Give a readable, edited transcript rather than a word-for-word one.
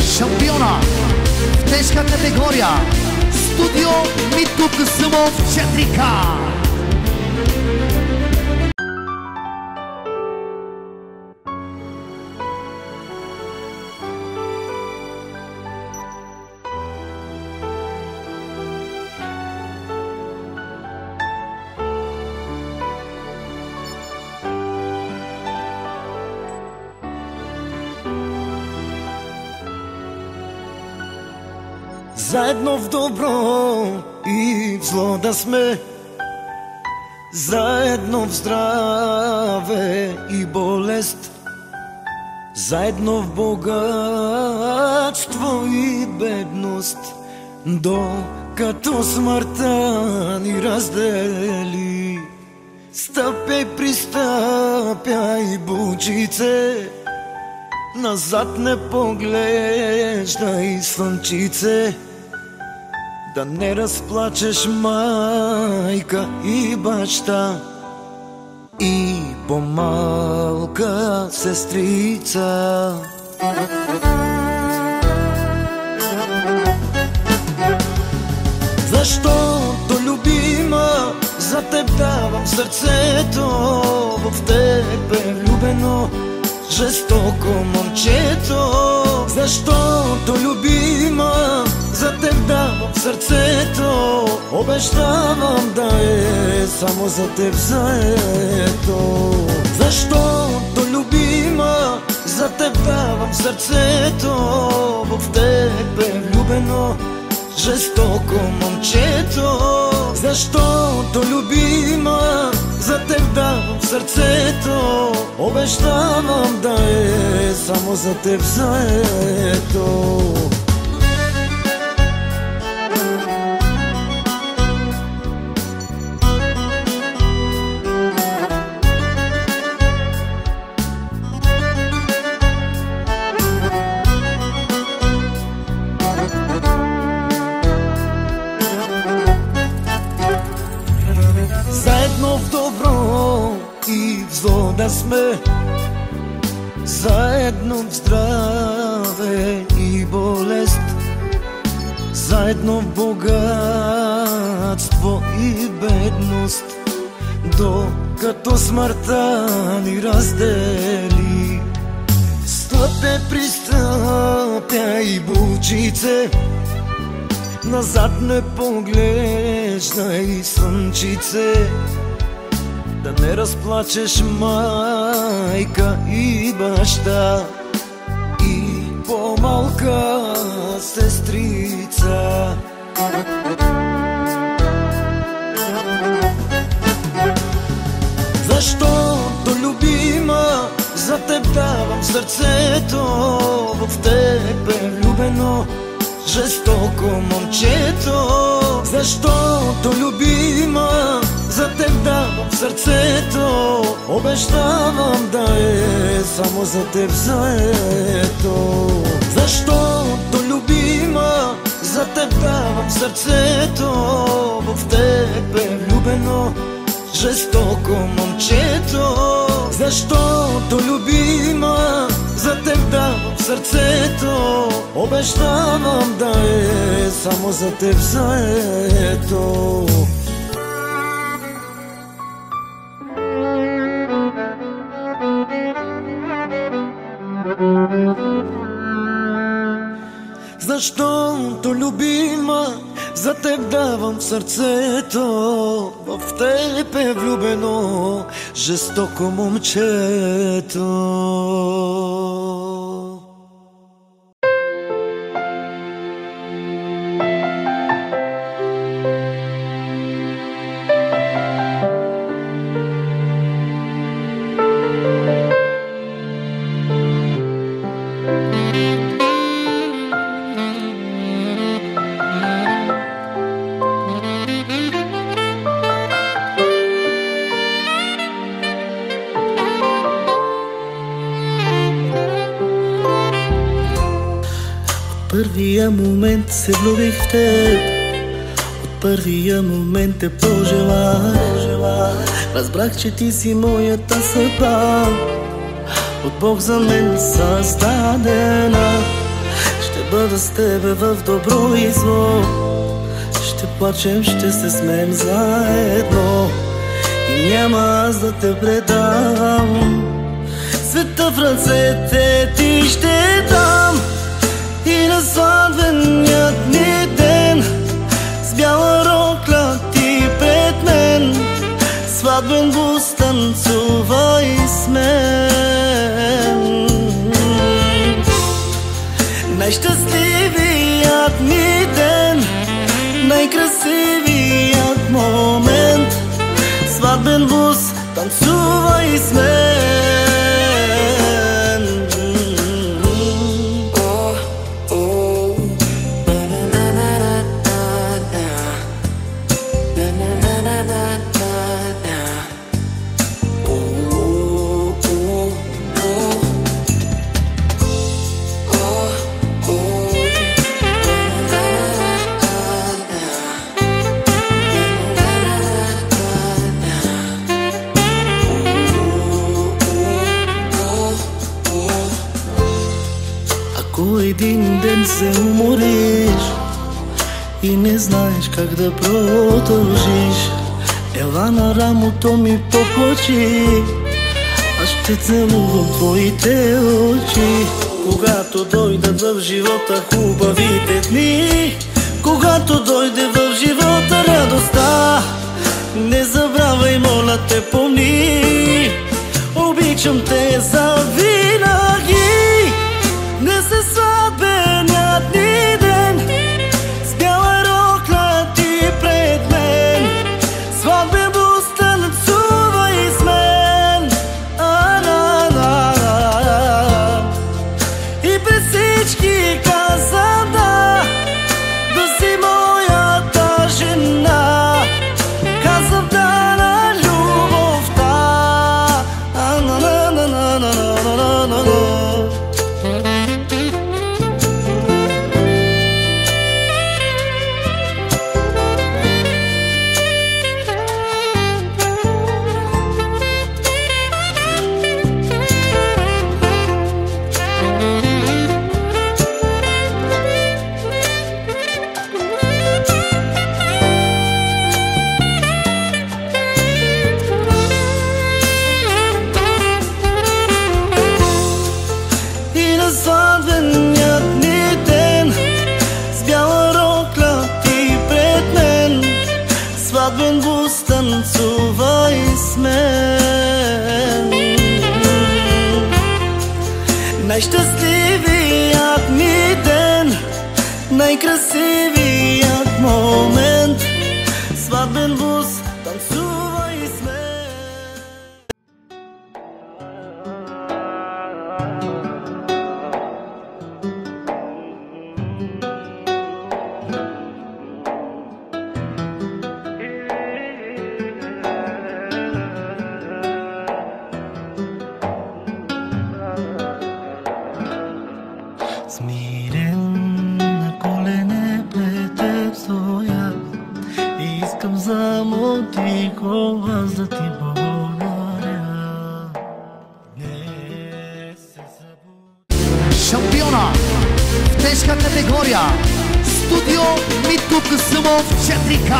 шампиона в тежка категория Студио Митко Касъмов 4К. Заедно в добро и в зло да сме, заедно в здраве и болест, заедно в богатство и бедност, докато смъртта ни раздели. Стъпяй, пристъпяй, бучице, назад не поглеждай, слънчице, да не разплачеш майка и баща и по-малка сестрица. Защото, любима, за теб давам сърцето, в теб е влюбено жестоко момчето. Защото, любима, за теб давам сърцето, обещавам да е само за теб заето. Защото, любима, за теб давам сърцето, в теб е влюбено жестоко момчето. Защото, любима, за теб давам сърцето, обещавам да е само за теб заето. Заедно в добро и в зло да сме, заедно в здраве и болест, заедно в богатство и бедност, докато смъртта ни раздели. Стъпе, пристъпяй, бучице, назад не поглеждай, слънчице, да не разплачеш майка и баща и по-малка сестрица. Защото, любима, за теб давам сърцето, в теб е влюбено жестоко момчето. Защото, любима, за теб давам сърцето, обещавам да е само за теб заето. Защото, любима, за теб давам сърцето, в теб е влюбено жестоко момчето. Защото, любима, за теб давам сърцето, обещавам да е само за теб заето. Защото, любима, за теб давам сърцето, в теб е влюбено жестоко момчето. първия момент се влюбих в теб, от първия момент те пожелах. Разбрах, че ти си моята съдба, от Бог за мен създадена. Ще бъда с тебе в добро и зло. Ще плачем, ще се смеем заедно и няма аз да те предам. Света в ръцете ти ще дам и на сватбеният ни ден с бяла рокля ти пред мен, сватбен бус танцувай с мен. Най-щастливият ни ден, най-красивият момент, сватбен бус танцувай с мен. Ако един ден се умориш и не знаеш как да продължиш, ела на рамото ми поплачи, аз ще целувам твоите очи. Когато дойдат в живота хубавите дни, когато дойде в живота радостта, не забравяй, моля те, помни, обичам те завинаги. Днес е сватбеният ни ден, с бяла рокля ти пред мен, сватбен бус танцувай с мен. И пред всички казвам да, да си моята жена, казвам да на любовта. Сватбеният ни ден, с бяла рокля ти пред мен, сватбен бус танцувай с мен. Най-щастливият ни ден, най-красивият момент, сватбен бус танцувай с мен. Смирен на колене пред теб стоя и искам само тихо аз да ти благодаря. Днес се събуди. Шампиона в тежка категория Студио Митко Касъмов 4К.